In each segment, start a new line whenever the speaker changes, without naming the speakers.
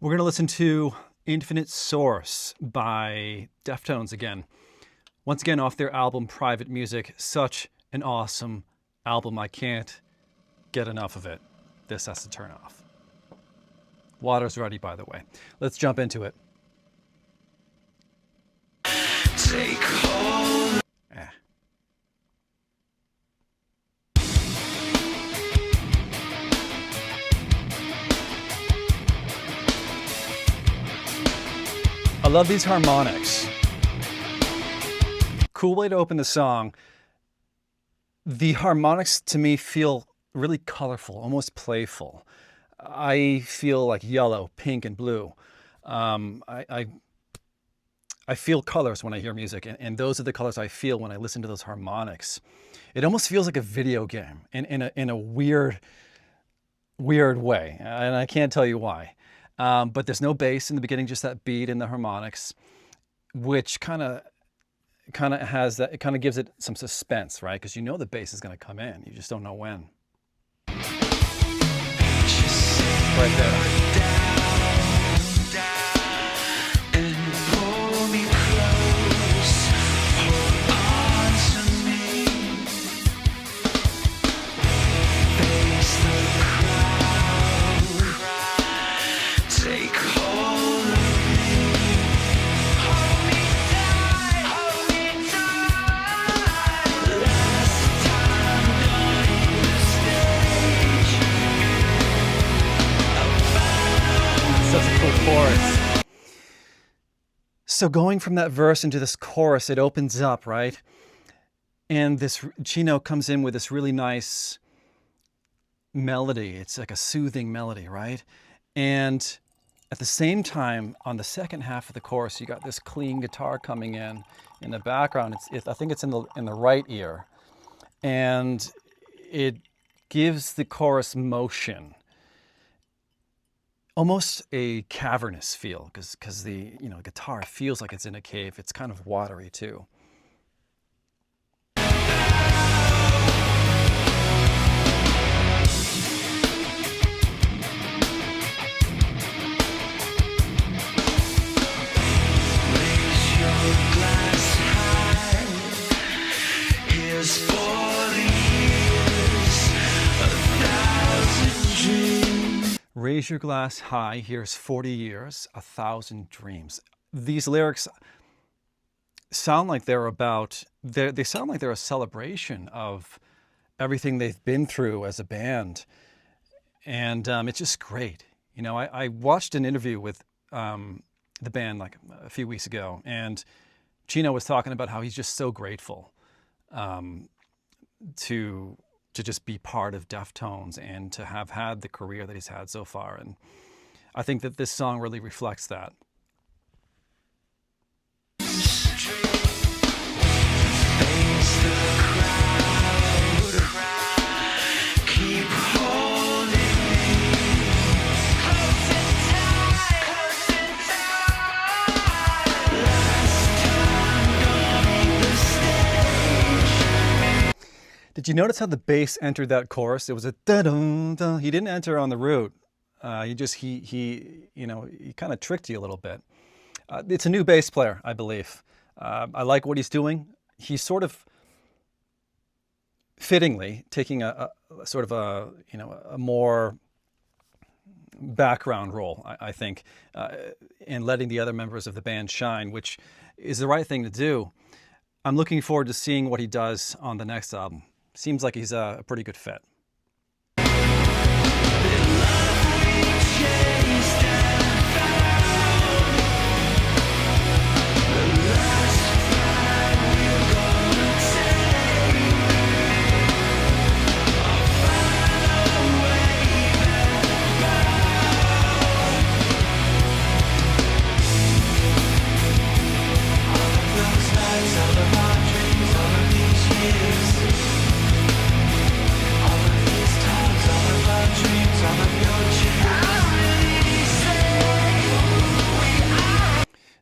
We're going to listen to Infinite Source by Deftones again. Once again, off their album Private Music. Such an awesome album. I can't get enough of it. This has to turn off. Water's ready, by the way. Let's jump into it. Take hold. I love these harmonics. Cool way to open the song. The harmonics to me feel really colorful, almost playful. I feel like yellow, pink, and blue. I feel colors when I hear music, and those are the colors I feel when I listen to those harmonics. It almost feels like a video game in a weird way, and I can't tell you why. But there's no bass in the beginning, just that beat in the harmonics, which kind of has that. It kind of gives it some suspense, right? Because you know the bass is going to come in, you just don't know when. Right there. Such a cool chorus. So going from that verse into this chorus, it opens up, right? And this Chino comes in with this really nice melody. It's like a soothing melody, right? And at the same time, on the second half of the chorus, you got this clean guitar coming in the background. I think it's in the right ear, and it gives the chorus motion. Almost a cavernous feel, because the guitar feels like it's in a cave. It's kind of watery too. Raise your glass high, here's 40 years, 1,000 dreams. These lyrics sound like they sound like they're a celebration of everything they've been through as a band. And it's just great. You know, I watched an interview with the band like a few weeks ago, and Chino was talking about how he's just so grateful to just be part of Deftones and to have had the career that he's had so far. And I think that this song really reflects that. Did you notice how the bass entered that chorus? It was a da-dum-da. He didn't enter on the root. He kind of tricked you a little bit. It's a new bass player, I believe. I like what he's doing. He's sort of fittingly taking a more background role, I think, and letting the other members of the band shine, which is the right thing to do. I'm looking forward to seeing what he does on the next album. Seems like he's a pretty good fit.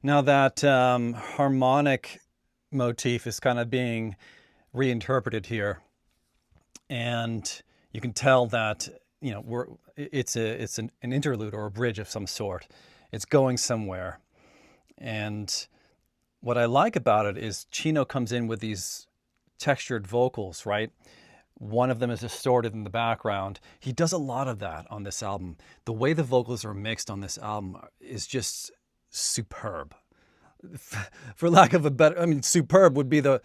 Now that harmonic motif is kind of being reinterpreted here, and you can tell that you know, it's an interlude or a bridge of some sort. It's going somewhere. And what I like about it is Chino comes in with these textured vocals, right? One of them is distorted in the background. He does a lot of that on this album. The way the vocals are mixed on this album is just superb. For lack of a better, I mean, superb would be the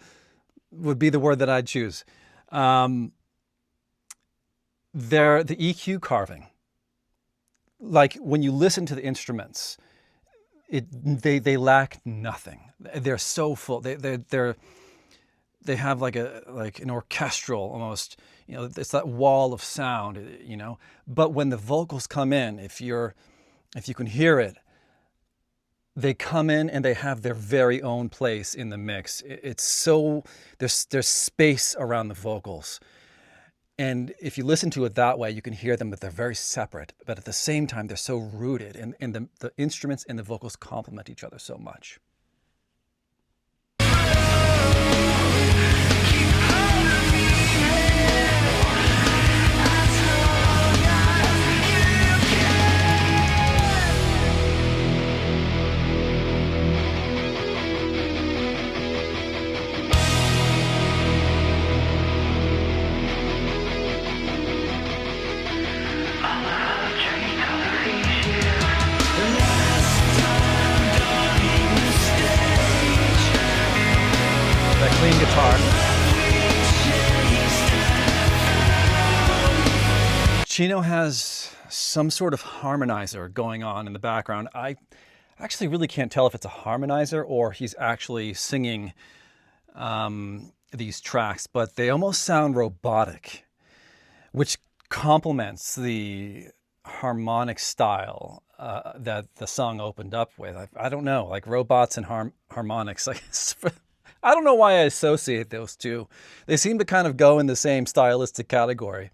word that I'd choose. The EQ carving, like when you listen to the instruments, they lack nothing. They're so full. They have like an orchestral almost, you know, it's that wall of sound, you know. But when the vocals come in, if you can hear it, they come in and they have their very own place in the mix. It's so, there's space around the vocals. And if you listen to it that way, you can hear them, but they're very separate. But at the same time, they're so rooted, and the instruments and the vocals complement each other so much. Clean guitar. Chino has some sort of harmonizer going on in the background. I actually really can't tell if it's a harmonizer or he's actually singing these tracks, but they almost sound robotic, which complements the harmonic style that the song opened up with. I don't know, like robots and harmonics. Like, I don't know why I associate those two. They seem to kind of go in the same stylistic category,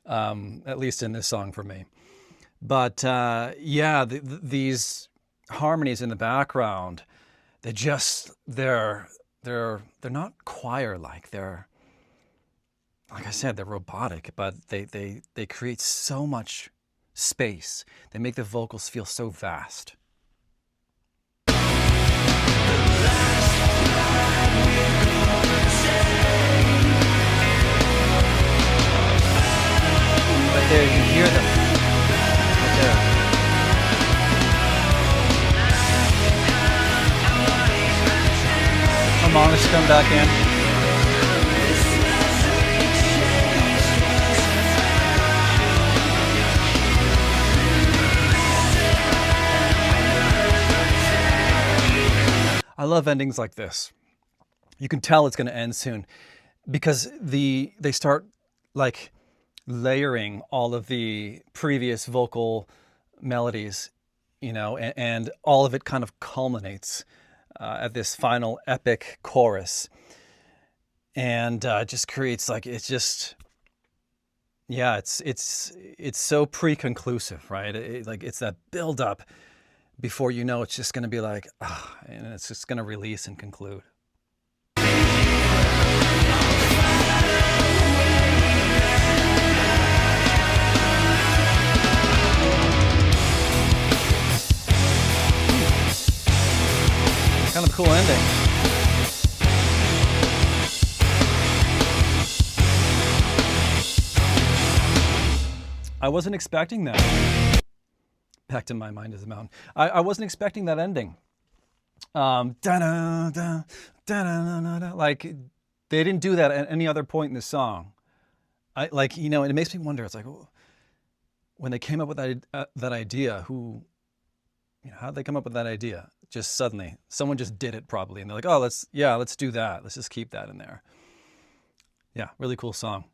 at least in this song for me. But yeah, these harmonies in the background, they're not choir-like. They're, like I said, they're robotic, but they create so much space. They make the vocals feel so vast. Right there, you can hear them. Right there. Harmonics come back in. I love endings like this. You can tell it's going to end soon because they start like layering all of the previous vocal melodies, you know, and all of it kind of culminates at this final epic chorus, and just creates like, it's just, yeah, it's so pre-conclusive, right? Like it's that build up before you know it's just going to be like, and it's just going to release and conclude. Kind of a cool ending. I wasn't expecting that. Back to My Mind is a Mountain. I wasn't expecting that ending. Like, they didn't do that at any other point in the song. Like, you know, and it makes me wonder, it's like, when they came up with that idea, you know, how'd they come up with that idea? Just suddenly, someone just did it probably, and they're like, oh, let's do that. Let's just keep that in there. Yeah, really cool song.